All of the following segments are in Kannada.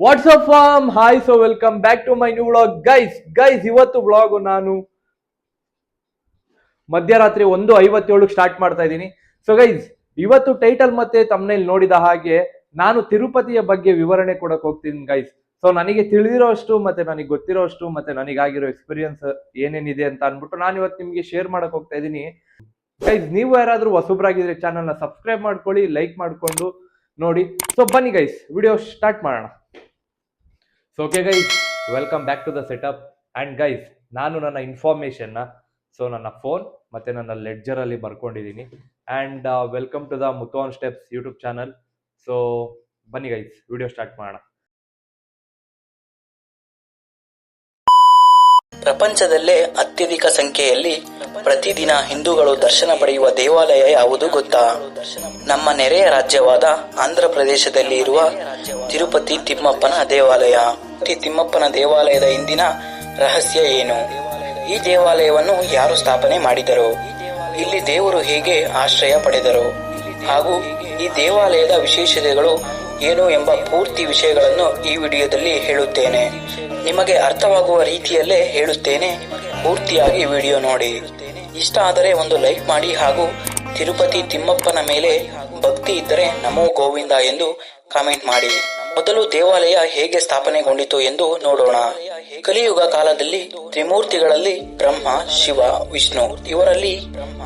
WhatsApp fam hi so welcome back to my new vlog guys ಇವತ್ತು ವ್ಲಾಗ್ ನಾನು ಮಧ್ಯರಾತ್ರಿ 1:57 ಸ್ಟಾರ್ಟ್ ಮಾಡ್ತಾ ಇದ್ದೀನಿ. ಸೊ ಗೈಸ್ ಇವತ್ತು ಟೈಟಲ್ ಮತ್ತೆ ತಮ್ನೇಲ್ ನೋಡಿದ ಹಾಗೆ ನಾನು ತಿರುಪತಿಯ ಬಗ್ಗೆ ವಿವರಣೆ ಕೊಡಕ್ ಹೋಗ್ತೀನಿ ಗೈಸ್. ಸೊ ನನಗೆ ತಿಳಿದಿರೋ ಅಷ್ಟು ಮತ್ತೆ ನನಗೆ ಗೊತ್ತಿರೋ ಅಷ್ಟು ಮತ್ತೆ ನನಗಾಗಿರೋ ಎಕ್ಸ್ಪೀರಿಯನ್ಸ್ ಏನೇನಿದೆ ಅಂತ ಅನ್ಬಿಟ್ಟು ನಾನು ಇವತ್ತು ನಿಮ್ಗೆ ಶೇರ್ ಮಾಡಕ್ ಹೋಗ್ತಾ ಇದ್ದೀನಿ. ಗೈಸ್ ನೀವು ಯಾರಾದ್ರೂ ಹೊಸಬ್ರಾಗಿದ್ರೆ ಚಾನಲ್ ನ ಸಬ್ಸ್ಕ್ರೈಬ್ ಮಾಡ್ಕೊಳ್ಳಿ, ಲೈಕ್ ಮಾಡ್ಕೊಂಡು ನೋಡಿ. ಸೊ ಬನ್ನಿ ಗೈಸ್ ವಿಡಿಯೋ ಸ್ಟಾರ್ಟ್ ಮಾಡೋಣ. So okay guys, welcome back to the setup. And guys ನಾನು ನನ್ನ ಇನ್ಫಾರ್ಮೇಷನ್ನ ನನ್ನ ಫೋನ್ ಮತ್ತು ನನ್ನ ಲೆಡ್ಜರಲ್ಲಿ ಬರ್ಕೊಂಡಿದ್ದೀನಿ. And welcome to the Muthu on steps YouTube channel. So ಬನ್ನಿ ಗೈಸ್ ವಿಡಿಯೋ ಸ್ಟಾರ್ಟ್ ಮಾಡೋಣ. ಪ್ರಪಂಚದಲ್ಲೇ ಅತ್ಯಧಿಕ ಸಂಖ್ಯೆಯಲ್ಲಿ ಪ್ರತಿದಿನ ಹಿಂದೂಗಳು ದರ್ಶನ ಪಡೆಯುವ ದೇವಾಲಯ ಯಾವುದು ಗೊತ್ತಾ? ನಮ್ಮ ನೆರೆಯ ರಾಜ್ಯವಾದ ಆಂಧ್ರ ಪ್ರದೇಶದಲ್ಲಿ ಇರುವ ತಿರುಪತಿ ತಿಮ್ಮಪ್ಪನ ದೇವಾಲಯ. ತಿಮ್ಮಪ್ಪನ ದೇವಾಲಯದ ಹಿಂದಿನ ರಹಸ್ಯ ಏನು? ಈ ದೇವಾಲಯವನ್ನು ಯಾರು ಸ್ಥಾಪನೆ ಮಾಡಿದರು? ಇಲ್ಲಿ ದೇವರು ಹೇಗೆ ಆಶ್ರಯ ಪಡೆದರು? ಹಾಗೂ ಈ ದೇವಾಲಯದ ವಿಶೇಷತೆಗಳು ಏನು ಎಂಬ ಪೂರ್ತಿ ವಿಷಯಗಳನ್ನು ಈ ವಿಡಿಯೋದಲ್ಲಿ ಹೇಳುತ್ತೇನೆ. ನಿಮಗೆ ಅರ್ಥವಾಗುವ ರೀತಿಯಲ್ಲೇ ಹೇಳುತ್ತೇನೆ, ಪೂರ್ತಿಯಾಗಿ ವಿಡಿಯೋ ನೋಡಿ. ಇಷ್ಟ ಆದರೆ ಒಂದು ಲೈಕ್ ಮಾಡಿ ಹಾಗೂ ತಿರುಪತಿ ತಿಮ್ಮಪ್ಪನ ಮೇಲೆ ಭಕ್ತಿ ಇದ್ದರೆ ನಮೋ ಗೋವಿಂದ ಎಂದು ಕಾಮೆಂಟ್ ಮಾಡಿ. ಮೊದಲು ದೇವಾಲಯ ಹೇಗೆ ಸ್ಥಾಪನೆಗೊಂಡಿತು ಎಂದು ನೋಡೋಣ. ಕಲಿಯುಗ ಕಾಲದಲ್ಲಿ ತ್ರಿಮೂರ್ತಿಗಳಲ್ಲಿ ಬ್ರಹ್ಮ, ಶಿವ, ವಿಷ್ಣು ಇವರಲ್ಲಿ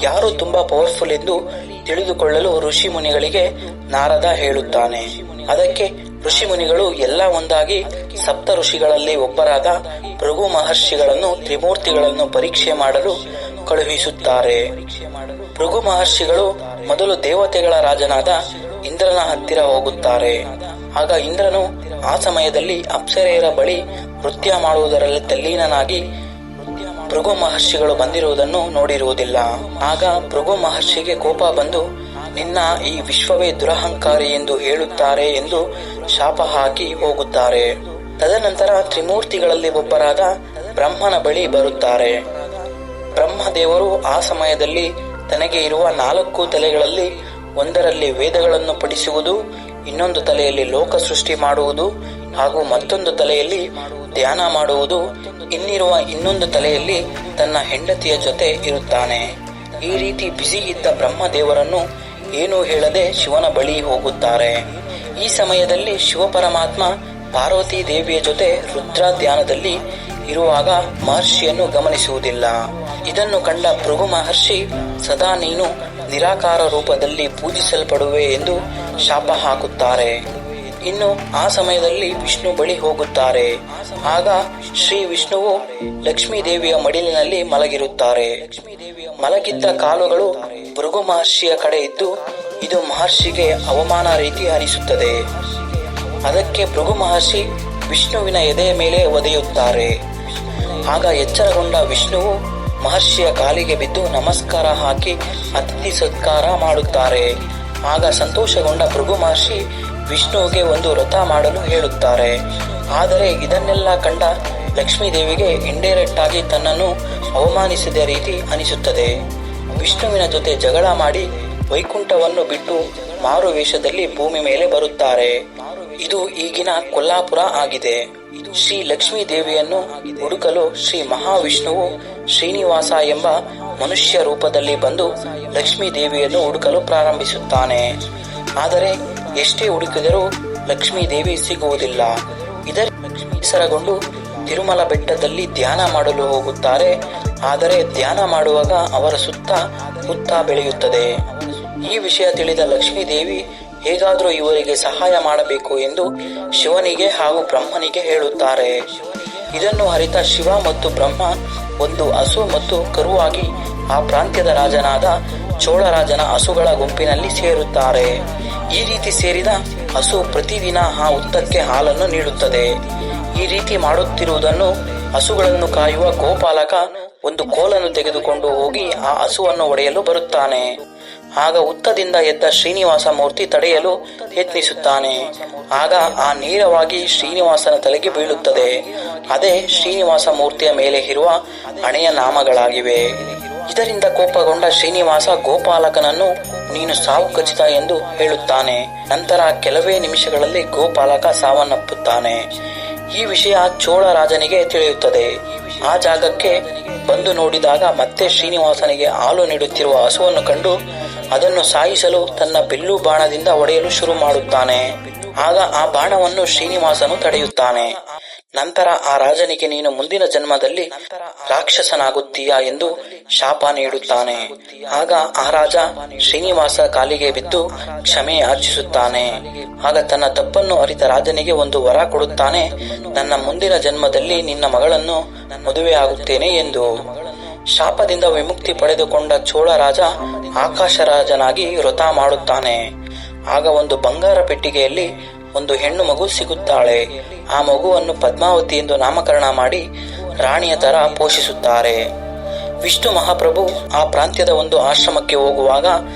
ಯಾರು ತುಂಬಾ ಪವರ್ಫುಲ್ ಎಂದು ತಿಳಿದುಕೊಳ್ಳಲು ಋಷಿ ಮುನಿಗಳಿಗೆ ನಾರದ ಹೇಳುತ್ತಾನೆ. ಅದಕ್ಕೆ ಋಷಿ ಮುನಿಗಳು ಎಲ್ಲ ಒಂದಾಗಿ ಸಪ್ತ ಋಷಿಗಳಲ್ಲಿ ಒಬ್ಬರಾದ ಭೃಗು ಮಹರ್ಷಿಗಳನ್ನು ತ್ರಿಮೂರ್ತಿಗಳನ್ನು ಪರೀಕ್ಷೆ ಮಾಡಲು ಕಳುಹಿಸುತ್ತಾರೆ. ಭೃಗು ಮಹರ್ಷಿಗಳು ಮೊದಲು ದೇವತೆಗಳ ರಾಜನಾದ ಇಂದ್ರನ ಹತ್ತಿರ ಹೋಗುತ್ತಾರೆ. ಆಗ ಇಂದ್ರನು ಆ ಸಮಯದಲ್ಲಿ ಅಪ್ಸರೆಯರ ಬಳಿ ನೃತ್ಯ ಮಾಡುವುದರಲ್ಲಿ ತಲ್ಲೀನನಾಗಿ ಭೃಗು ಮಹರ್ಷಿಗಳು ಬಂದಿರುವುದನ್ನು ನೋಡಿರುವುದಿಲ್ಲ. ಆಗ ಭೃಗು ಮಹರ್ಷಿಗೆ ಕೋಪ ಬಂದು ನಿನ್ನ ಈ ವಿಶ್ವವೇ ದುರಹಂಕಾರಿ ಎಂದು ಹೇಳುತ್ತಾರೆ ಎಂದು ಶಾಪ ಹಾಕಿ ಹೋಗುತ್ತಾರೆ. ತದನಂತರ ತ್ರಿಮೂರ್ತಿಗಳಲ್ಲಿ ಒಬ್ಬರಾದ ಬ್ರಹ್ಮನ ಬಳಿ ಬರುತ್ತಾರೆ. ಬ್ರಹ್ಮದೇವರು ಆ ಸಮಯದಲ್ಲಿ ತನಗೆ ಇರುವ 4 ತಲೆಗಳಲ್ಲಿ ಒಂದರಲ್ಲಿ ವೇದಗಳನ್ನು ಪಠಿಸುವುದು, ಇನ್ನೊಂದು ತಲೆಯಲ್ಲಿ ಲೋಕ ಸೃಷ್ಟಿ ಮಾಡುವುದು ಹಾಗೂ ಮತ್ತೊಂದು ತಲೆಯಲ್ಲಿ ಧ್ಯಾನ ಮಾಡುವುದು, ಇನ್ನಿರುವ ಇನ್ನೊಂದು ತಲೆಯಲ್ಲಿ ತನ್ನ ಹೆಂಡತಿಯ ಜೊತೆ ಇರುತ್ತಾನೆ. ಈ ರೀತಿ ಬ್ಯುಸಿ ಇದ್ದ ಬ್ರಹ್ಮದೇವರನ್ನು ಏನೂ ಹೇಳದೆ ಶಿವನ ಬಳಿ ಹೋಗುತ್ತಾರೆ. ಈ ಸಮಯದಲ್ಲಿ ಶಿವ ಪರಮಾತ್ಮ ಪಾರ್ವತಿ ದೇವಿಯ ಜೊತೆ ರುದ್ರ ಧ್ಯಾನದಲ್ಲಿ ಇರುವಾಗ ಮಹರ್ಷಿಯನ್ನು ಗಮನಿಸುವುದಿಲ್ಲ. ಇದನ್ನು ಕಂಡ ಭೃಗು ಮಹರ್ಷಿ ಸದಾ ನೀನು ನಿರಾಕಾರ ರೂಪದಲ್ಲಿ ಪೂಜಿಸಲ್ಪಡುವೆ ಎಂದು ಶಾಪ ಹಾಕುತ್ತಾರೆ. ಇನ್ನು ಆ ಸಮಯದಲ್ಲಿ ವಿಷ್ಣು ಬಳಿ ಹೋಗುತ್ತಾರೆ. ಆಗ ಶ್ರೀ ವಿಷ್ಣುವು ಲಕ್ಷ್ಮೀ ದೇವಿಯ ಮಡಿಲಿನಲ್ಲಿ ಮಲಗಿರುತ್ತಾರೆ. ಮಲಗಿದ್ದ ಕಾಲುಗಳು ಭೃಗು ಮಹರ್ಷಿಯ ಕಡೆ ಇದ್ದು ಇದು ಮಹರ್ಷಿಗೆ ಅವಮಾನ ರೀತಿ ಅನಿಸುತ್ತದೆ. ಅದಕ್ಕೆ ಭೃಗು ಮಹರ್ಷಿ ವಿಷ್ಣುವಿನ ಎದೆಯ ಮೇಲೆ ಒದೆಯುತ್ತಾರೆ. ಆಗ ಎಚ್ಚರಗೊಂಡ ವಿಷ್ಣುವು ಮಹರ್ಷಿಯ ಕಾಲಿಗೆ ಬಿದ್ದು ನಮಸ್ಕಾರ ಹಾಕಿ ಅತಿಥಿ ಸತ್ಕಾರ ಮಾಡುತ್ತಾರೆ. ಆಗ ಸಂತೋಷಗೊಂಡ ಭೃಗು ಮಹರ್ಷಿ ವಿಷ್ಣುವಿಗೆ ಒಂದು ವ್ರತ ಮಾಡಲು ಹೇಳುತ್ತಾರೆ. ಆದರೆ ಇದನ್ನೆಲ್ಲ ಕಂಡ ಲಕ್ಷ್ಮೀ ದೇವಿಗೆ ಇಂಡೈರೆಕ್ಟ್ ಆಗಿ ತನ್ನನ್ನು ಅವಮಾನಿಸಿದ ರೀತಿ ಅನಿಸುತ್ತದೆ. ವಿಷ್ಣುವಿನ ಜೊತೆ ಜಗಳ ಮಾಡಿ ವೈಕುಂಠವನ್ನು ಬಿಟ್ಟು ಮಾರು ವೇಷದಲ್ಲಿ ಭೂಮಿ ಮೇಲೆ ಬರುತ್ತಾರೆ. ಇದು ಈಗಿನ ಕೊಲ್ಲಾಪುರ ಆಗಿದೆ. ಶ್ರೀ ಲಕ್ಷ್ಮೀ ದೇವಿಯನ್ನು ಹುಡುಕಲು ಶ್ರೀ ಮಹಾವಿಷ್ಣುವು ಶ್ರೀನಿವಾಸ ಎಂಬ ಮನುಷ್ಯ ರೂಪದಲ್ಲಿ ಬಂದು ಲಕ್ಷ್ಮೀ ದೇವಿಯನ್ನು ಹುಡುಕಲು ಪ್ರಾರಂಭಿಸುತ್ತಾನೆ. ಆದರೆ ಎಷ್ಟೇ ಹುಡುಕಿದರೂ ಲಕ್ಷ್ಮೀ ದೇವಿ ಸಿಗುವುದಿಲ್ಲ. ಇದರಿಂದ ಬೇಸರಗೊಂಡು ತಿರುಮಲ ಬೆಟ್ಟದಲ್ಲಿ ಧ್ಯಾನ ಮಾಡಲು ಹೋಗುತ್ತಾರೆ. ಆದರೆ ಧ್ಯಾನ ಮಾಡುವಾಗ ಅವರ ಸುತ್ತ ಹುತ್ತ ಬೆಳೆಯುತ್ತದೆ. ಈ ವಿಷಯ ತಿಳಿದ ಲಕ್ಷ್ಮೀ ದೇವಿ ಹೇಗಾದರೂ ಇವರಿಗೆ ಸಹಾಯ ಮಾಡಬೇಕು ಎಂದು ಶಿವನಿಗೆ ಹಾಗೂ ಬ್ರಹ್ಮನಿಗೆ ಹೇಳುತ್ತಾರೆ. ಇದನ್ನು ಅರಿತ ಶಿವ ಮತ್ತು ಬ್ರಹ್ಮ ಒಂದು ಹಸು ಮತ್ತು ಕರುವಾಗಿ ಆ ಪ್ರಾಂತ್ಯದ ರಾಜನಾದ ಚೋಳರಾಜನ ಹಸುಗಳ ಗುಂಪಿನಲ್ಲಿ ಸೇರುತ್ತಾರೆ. ಈ ರೀತಿ ಸೇರಿದ ಹಸು ಪ್ರತಿದಿನ ಆ ಹುತ್ತಕ್ಕೆ ಹಾಲನ್ನು ನೀಡುತ್ತದೆ. ಈ ರೀತಿ ಮಾಡುತ್ತಿರುವುದನ್ನು ಹಸುಗಳನ್ನು ಕಾಯುವ ಗೋಪಾಲಕ ಒಂದು ಕೋಲನ್ನು ತೆಗೆದುಕೊಂಡು ಹೋಗಿ ಆ ಹಸುವನ್ನು ಒಡೆಯಲು ಬರುತ್ತಾನೆ. ಆಗ ಹುತ್ತದಿಂದ ಎದ್ದ ಶ್ರೀನಿವಾಸ ಮೂರ್ತಿ ತಡೆಯಲು ಯತ್ನಿಸುತ್ತಾನೆ. ಆಗ ಆ ನೇರವಾಗಿ ಶ್ರೀನಿವಾಸನ ತಲೆಗೆ ಬೀಳುತ್ತದೆ. ಅದೇ ಶ್ರೀನಿವಾಸ ಮೂರ್ತಿಯ ಮೇಲೆ ಇರುವ ಹಣೆಯ ನಾಮಗಳಾಗಿವೆ. ಇದರಿಂದ ಕೋಪಗೊಂಡ ಶ್ರೀನಿವಾಸ ಗೋಪಾಲಕನನ್ನು ನೀನು ಸಾವು ಖಚಿತ ಎಂದು ಹೇಳುತ್ತಾನೆ. ನಂತರ ಕೆಲವೇ ನಿಮಿಷಗಳಲ್ಲಿ ಗೋಪಾಲಕ ಸಾವನ್ನಪ್ಪುತ್ತಾನೆ. ಈ ವಿಷಯ ಚೋಳ ರಾಜನಿಗೆ ತಿಳಿಯುತ್ತದೆ. ಆ ಜಾಗಕ್ಕೆ ಬಂದು ನೋಡಿದಾಗ ಮತ್ತೆ ಶ್ರೀನಿವಾಸನಿಗೆ ಹಾಲು ನೀಡುತ್ತಿರುವ ಹಸುವನ್ನು ಕಂಡು ಅದನ್ನು ಸಾಯಿಸಲು ತನ್ನ ಬಿಲ್ಲು ಬಾಣದಿಂದ ಹೊಡೆಯಲು ಶುರು ಮಾಡುತ್ತಾನೆ. ಆಗ ಆ ಬಾಣವನ್ನು ಶ್ರೀನಿವಾಸನು ತಡೆಯುತ್ತಾನೆ. ನಂತರ ಆ ರಾಜನಿಗೆ ನೀನು ಮುಂದಿನ ಜನ್ಮದಲ್ಲಿ ರಾಕ್ಷಸನಾಗುತ್ತೀಯಾ ಎಂದು ಶಾಪ ನೀಡುತ್ತಾನೆ. ಆಗ ಆ ರಾಜ ಶ್ರೀನಿವಾಸ ಕಾಲಿಗೆ ಬಿದ್ದು ಕ್ಷಮೆ ಯಾಚಿಸುತ್ತಾನೆ. ಆಗ ತನ್ನ ತಪ್ಪನ್ನು ಅರಿತ ರಾಜನಿಗೆ ಒಂದು ವರ ಕೊಡುತ್ತಾನೆ. ನನ್ನ ಮುಂದಿನ ಜನ್ಮದಲ್ಲಿ ನಿನ್ನ ಮಗಳನ್ನು ಮದುವೆಯಾಗುತ್ತೇನೆ ಎಂದು. ಶಾಪದಿಂದ ವಿಮುಕ್ತಿ ಪಡೆದುಕೊಂಡ ಚೋಳ ರಾಜ ಆಕಾಶರಾಜನಾಗಿ ವ್ರತ ಮಾಡುತ್ತಾನೆ. ಆಗ ಒಂದು ಬಂಗಾರ ಪೆಟ್ಟಿಗೆಯಲ್ಲಿ ಒಂದು ಹೆಣ್ಣು ಮಗು ಸಿಗುತ್ತಾಳೆ. ಆ ಮಗುವನ್ನು ಪದ್ಮಾವತಿ ಎಂದು ನಾಮಕರಣ ಮಾಡಿ ರಾಣಿಯ ತರ ಪೋಷಿಸುತ್ತಾರೆ. ವಿಷ್ಣು ಮಹಾಪ್ರಭು ಆ ಪ್ರಾಂತ್ಯದ ಒಂದು ಆಶ್ರಮಕ್ಕೆ ಹೋಗುವಾಗ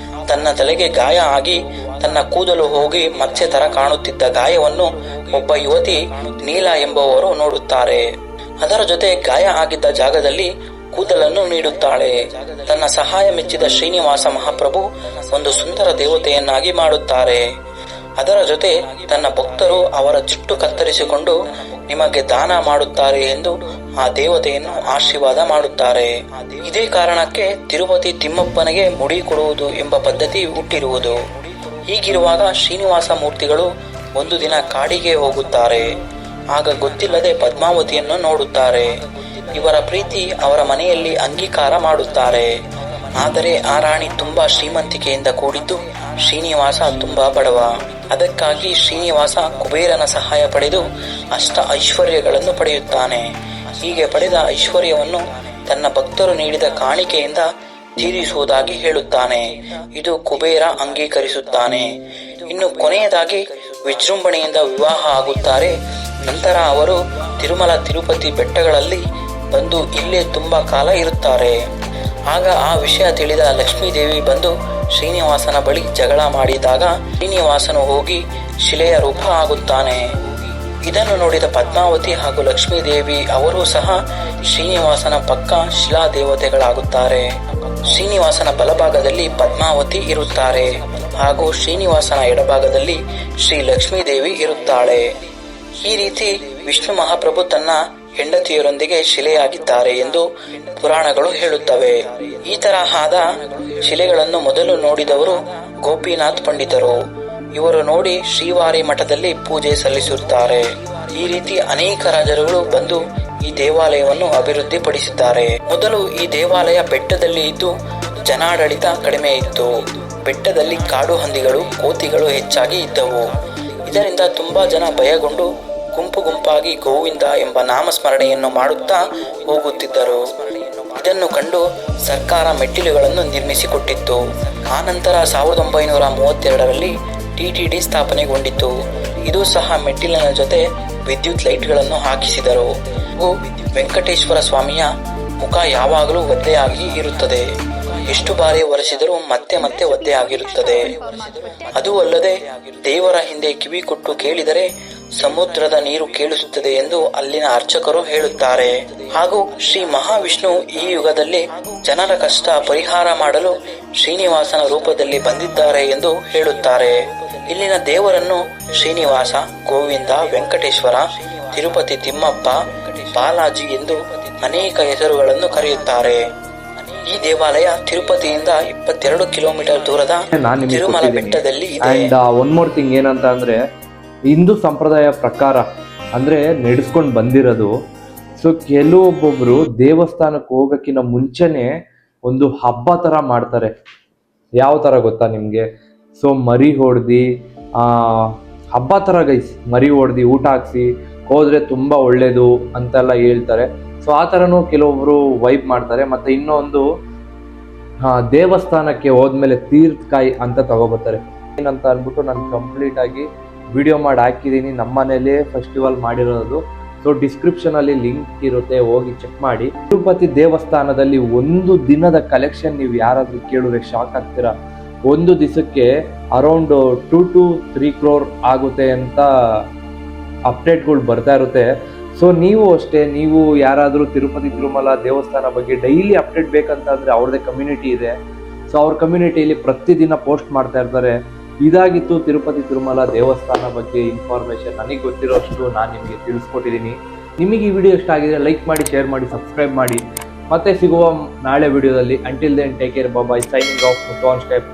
ತನ್ನ ತಲೆಗೆ ಗಾಯ ಆಗಿ ತನ್ನ ಕೂದಲು ಹೋಗಿ ಮಚ್ಚೆ ತರ ಕಾಣುತ್ತಿದ್ದ ಗಾಯವನ್ನು ಒಬ್ಬ ಯುವತಿ ನೀಲಾ ಎಂಬುವವರು ನೋಡುತ್ತಾರೆ. ಅದರ ಜೊತೆ ಗಾಯ ಆಗಿದ್ದ ಜಾಗದಲ್ಲಿ ಕೂದಲನ್ನು ನೀಡುತ್ತಾಳೆ. ತನ್ನ ಸಹಾಯ ಮೆಚ್ಚಿದ ಶ್ರೀನಿವಾಸ ಮಹಾಪ್ರಭು ಒಂದು ಸುಂದರ ದೇವತೆಯನ್ನಾಗಿ ಮಾಡುತ್ತಾರೆ. ಅದರ ಜೊತೆ ತನ್ನ ಭಕ್ತರು ಅವರ ಜುಟ್ಟು ಕತ್ತರಿಸಿಕೊಂಡು ನಿಮಗೆ ದಾನ ಮಾಡುತ್ತಾರೆ ಎಂದು ಆ ದೇವತೆಯನ್ನು ಆಶೀರ್ವಾದ ಮಾಡುತ್ತಾರೆ. ಇದೇ ಕಾರಣಕ್ಕೆ ತಿರುಪತಿ ತಿಮ್ಮಪ್ಪನಿಗೆ ಮುಡಿ ಕೊಡುವುದು ಎಂಬ ಪದ್ಧತಿ ಹುಟ್ಟಿರುವುದು. ಹೀಗಿರುವಾಗ ಶ್ರೀನಿವಾಸ ಮೂರ್ತಿಗಳು ಒಂದು ದಿನ ಕಾಡಿಗೆ ಹೋಗುತ್ತಾರೆ. ಆಗ ಗೊತ್ತಿಲ್ಲದೆ ಪದ್ಮಾವತಿಯನ್ನು ನೋಡುತ್ತಾರೆ. ಇವರ ಪ್ರೀತಿ ಅವರ ಮನೆಯಲ್ಲಿ ಅಂಗೀಕಾರ ಮಾಡುತ್ತಾರೆ. ಆದರೆ ಆ ರಾಣಿ ತುಂಬಾ ಶ್ರೀಮಂತಿಕೆಯಿಂದ ಕೂಡಿದ್ದು, ಶ್ರೀನಿವಾಸ ತುಂಬಾ ಬಡವ. ಅದಕ್ಕಾಗಿ ಶ್ರೀನಿವಾಸ ಕುಬೇರನ ಸಹಾಯ ಪಡೆದು ಅಷ್ಟ ಐಶ್ವರ್ಯಗಳನ್ನು ಪಡೆಯುತ್ತಾನೆ. ಹೀಗೆ ಪಡೆದ ಐಶ್ವರ್ಯವನ್ನು ತನ್ನ ಭಕ್ತರು ನೀಡಿದ ಕಾಣಿಕೆಯಿಂದ ತೀರಿಸುವುದಾಗಿ ಹೇಳುತ್ತಾನೆ. ಇದು ಕುಬೇರ ಅಂಗೀಕರಿಸುತ್ತಾನೆ. ಇನ್ನು ಕೊನೆಯದಾಗಿ ವಿಜೃಂಭಣೆಯಿಂದ ವಿವಾಹ ಆಗುತ್ತಾರೆ. ನಂತರ ಅವರು ತಿರುಮಲ ತಿರುಪತಿ ಬೆಟ್ಟಗಳಲ್ಲಿ ಬಂದು ಇಲ್ಲೇ ತುಂಬಾ ಕಾಲ ಇರುತ್ತಾರೆ. ಆಗ ಆ ವಿಷಯ ತಿಳಿದ ಲಕ್ಷ್ಮೀದೇವಿ ಬಂದು ಶ್ರೀನಿವಾಸನ ಬಳಿ ಜಗಳ ಮಾಡಿದಾಗ ಶ್ರೀನಿವಾಸನು ಹೋಗಿ ಶಿಲೆಯ ರೂಪ ಆಗುತ್ತಾನೆ. ಇದನ್ನು ನೋಡಿದ ಪದ್ಮಾವತಿ ಹಾಗೂ ಲಕ್ಷ್ಮೀದೇವಿ ಅವರೂ ಸಹ ಶ್ರೀನಿವಾಸನ ಪಕ್ಕ ಶಿಲಾ ದೇವತೆಗಳಾಗುತ್ತಾರೆ. ಶ್ರೀನಿವಾಸನ ಬಲಭಾಗದಲ್ಲಿ ಪದ್ಮಾವತಿ ಇರುತ್ತಾರೆ ಹಾಗೂ ಶ್ರೀನಿವಾಸನ ಎಡಭಾಗದಲ್ಲಿ ಶ್ರೀ ಲಕ್ಷ್ಮೀದೇವಿ ಇರುತ್ತಾಳೆ. ಈ ರೀತಿ ವಿಷ್ಣು ಮಹಾಪ್ರಭು ತನ್ನ ಹೆಂಡತಿಯರೊಂದಿಗೆ ಶಿಲೆಯಾಗಿದ್ದಾರೆ ಎಂದು ಪುರಾಣಗಳು ಹೇಳುತ್ತವೆ. ಈ ತರಹದ ಶಿಲೆಗಳನ್ನು ಮೊದಲು ನೋಡಿದವರು ಗೋಪಿನಾಥ್ ಪಂಡಿತರು. ಇವರು ನೋಡಿ ಶ್ರೀವಾರಿ ಮಠದಲ್ಲಿ ಪೂಜೆ ಸಲ್ಲಿಸುತ್ತಾರೆ. ಈ ರೀತಿ ಅನೇಕ ರಾಜರುಗಳು ಬಂದು ಈ ದೇವಾಲಯವನ್ನು ಅಭಿವೃದ್ಧಿಪಡಿಸಿದ್ದಾರೆ. ಮೊದಲು ಈ ದೇವಾಲಯ ಬೆಟ್ಟದಲ್ಲಿ ಇದ್ದು ಜನಾಡಳಿತ ಕಡಿಮೆ ಇತ್ತು. ಬೆಟ್ಟದಲ್ಲಿ ಕಾಡು ಹಂದಿಗಳು, ಕೋತಿಗಳು ಹೆಚ್ಚಾಗಿ ಇದ್ದವು. ಇದರಿಂದ ತುಂಬಾ ಜನ ಭಯಗೊಂಡು ಗುಂಪು ಗುಂಪಾಗಿ ಗೋವಿಂದ ಎಂಬ ನಾಮಸ್ಮರಣೆಯನ್ನು ಮಾಡುತ್ತಾ ಹೋಗುತ್ತಿದ್ದರು. ಇದನ್ನು ಕಂಡು ಸರ್ಕಾರ ಮೆಟ್ಟಿಲುಗಳನ್ನು ನಿರ್ಮಿಸಿಕೊಟ್ಟಿತ್ತು. ಆನಂತರ 1932ರಲ್ಲಿ ಟಿಟಿಡಿ ಸ್ಥಾಪನೆಗೊಂಡಿತು. ಇದು ಸಹ ಮೆಟ್ಟಿಲಿನ ಜೊತೆ ವಿದ್ಯುತ್ ಲೈಟ್ಗಳನ್ನು ಹಾಕಿಸಿದರು. ವೆಂಕಟೇಶ್ವರ ಸ್ವಾಮಿಯ ಮುಖ ಯಾವಾಗಲೂ ಒದ್ದೆಯಾಗಿ ಇರುತ್ತದೆ. ಎಷ್ಟು ಬಾರಿ ಒರೆಸಿದರೂ ಮತ್ತೆ ಮತ್ತೆ ಒದ್ದೆಯಾಗಿರುತ್ತದೆ. ಅದು ಅಲ್ಲದೆ ದೇವರ ಹಿಂದೆ ಕಿವಿ ಕೊಟ್ಟು ಕೇಳಿದರೆ ಸಮುದ್ರದ ನೀರು ಕೇಳಿಸುತ್ತದೆ ಎಂದು ಅಲ್ಲಿನ ಅರ್ಚಕರು ಹೇಳುತ್ತಾರೆ. ಹಾಗೂ ಶ್ರೀ ಮಹಾವಿಷ್ಣು ಈ ಯುಗದಲ್ಲಿ ಜನರ ಕಷ್ಟ ಪರಿಹಾರ ಮಾಡಲು ಶ್ರೀನಿವಾಸನ ರೂಪದಲ್ಲಿ ಬಂದಿದ್ದಾರೆ ಎಂದು ಹೇಳುತ್ತಾರೆ. ಇಲ್ಲಿನ ದೇವರನ್ನು ಶ್ರೀನಿವಾಸ, ಗೋವಿಂದ, ವೆಂಕಟೇಶ್ವರ, ತಿರುಪತಿ ತಿಮ್ಮಪ್ಪ, ಬಾಲಾಜಿ ಎಂದು ಅನೇಕ ಹೆಸರುಗಳನ್ನು ಕರೆಯುತ್ತಾರೆ. ಈ ದೇವಾಲಯ ತಿರುಪತಿಯಿಂದ 22 ಕಿಲೋಮೀಟರ್ ದೂರದ ತಿರುಮಲ ಬೆಟ್ಟದಲ್ಲಿ ಇದೆ. ಅಂಡ್ ಒನ್ ಮೋರ್ ಥಿಂಗ್ ಏನಂತ ಅಂದ್ರೆ, ಹಿಂದೂ ಸಂಪ್ರದಾಯ ಪ್ರಕಾರ ಅಂದ್ರೆ ನಡೆಸ್ಕೊಂಡು ಬಂದಿರೋದು. ಸೊ ಕೆಲವೊಬ್ಬೊಬ್ರು ದೇವಸ್ಥಾನಕ್ಕೆ ಹೋಗಕ್ಕಿಂತ ಮುಂಚೆನೆ ಒಂದು ಹಬ್ಬ ತರ ಮಾಡ್ತಾರೆ. ಯಾವ ತರ ಗೊತ್ತಾ ನಿಮ್ಗೆ? ಸೊ ಮರಿ ಹೊಡ್ದಿ ಹಬ್ಬ ತರ ಗೈಸ್, ಮರಿ ಹೊಡ್ದಿ ಊಟ ಹಾಕ್ಸಿ ಹೋದ್ರೆ ತುಂಬಾ ಒಳ್ಳೇದು ಅಂತೆಲ್ಲ ಹೇಳ್ತಾರೆ. ಸೊ ಆ ಥರನೂ ಕೆಲವೊಬ್ರು ವೈಬ್ ಮಾಡ್ತಾರೆ. ಮತ್ತೆ ಇನ್ನೊಂದು ದೇವಸ್ಥಾನಕ್ಕೆ ಹೋದ್ಮೇಲೆ ತೀರ್ಥಕಾಯಿ ಅಂತ ತಗೋಬರ್ತಾರೆ. ಏನಂತ ಅಂದ್ಬಿಟ್ಟು ನಾನು ಕಂಪ್ಲೀಟ್ ಆಗಿ ವಿಡಿಯೋ ಮಾಡಿ ಹಾಕಿದ್ದೀನಿ. ನಮ್ಮ ಮನೇಲಿ ಫೆಸ್ಟಿವಲ್ ಮಾಡಿರೋದು. ಸೊ ಡಿಸ್ಕ್ರಿಪ್ಷನಲ್ಲಿ ಲಿಂಕ್ ಇರುತ್ತೆ, ಹೋಗಿ ಚೆಕ್ ಮಾಡಿ. ತಿರುಪತಿ ದೇವಸ್ಥಾನದಲ್ಲಿ ಒಂದು ದಿನದ ಕಲೆಕ್ಷನ್ ನೀವು ಯಾರಾದರೂ ಕೇಳಿದ್ರೆ ಶಾಕ್ ಆಗ್ತೀರಾ. ಒಂದು ದಿವಸಕ್ಕೆ ಅರೌಂಡ್ 2 to 3 crore ಆಗುತ್ತೆ ಅಂತ ಅಪ್ಡೇಟ್ಗಳು ಬರ್ತಾ ಇರುತ್ತೆ. ಸೊ ನೀವು ಅಷ್ಟೇ, ನೀವು ಯಾರಾದರೂ ತಿರುಪತಿ ತಿರುಮಲ ದೇವಸ್ಥಾನ ಬಗ್ಗೆ ಡೈಲಿ ಅಪ್ಡೇಟ್ ಬೇಕಂತ ಅಂದರೆ ಅವ್ರದ್ದೇ ಕಮ್ಯುನಿಟಿ ಇದೆ. ಸೊ ಅವ್ರ ಕಮ್ಯುನಿಟಿಯಲ್ಲಿ ಪ್ರತಿದಿನ ಪೋಸ್ಟ್ ಮಾಡ್ತಾ ಇರ್ತಾರೆ. ಇದಾಗಿತ್ತು ತಿರುಪತಿ ತಿರುಮಲ ದೇವಸ್ಥಾನ ಬಗ್ಗೆ ಇನ್ಫಾರ್ಮೇಶನ್. ನನಗೆ ಗೊತ್ತಿರೋಷ್ಟು ನಾನು ನಿಮಗೆ ತಿಳಿಸ್ಕೊಟ್ಟಿದ್ದೀನಿ. ನಿಮಗೆ ಈ ವಿಡಿಯೋ ಇಷ್ಟ ಆಗಿದ್ರೆ ಲೈಕ್ ಮಾಡಿ, ಶೇರ್ ಮಾಡಿ, ಸಬ್ಸ್ಕ್ರೈಬ್ ಮಾಡಿ. ಮತ್ತೆ ಸಿಗುವ ನಾಳೆ ವಿಡಿಯೋದಲ್ಲಿ. Until then take care, bye. Signing off Muthu on step.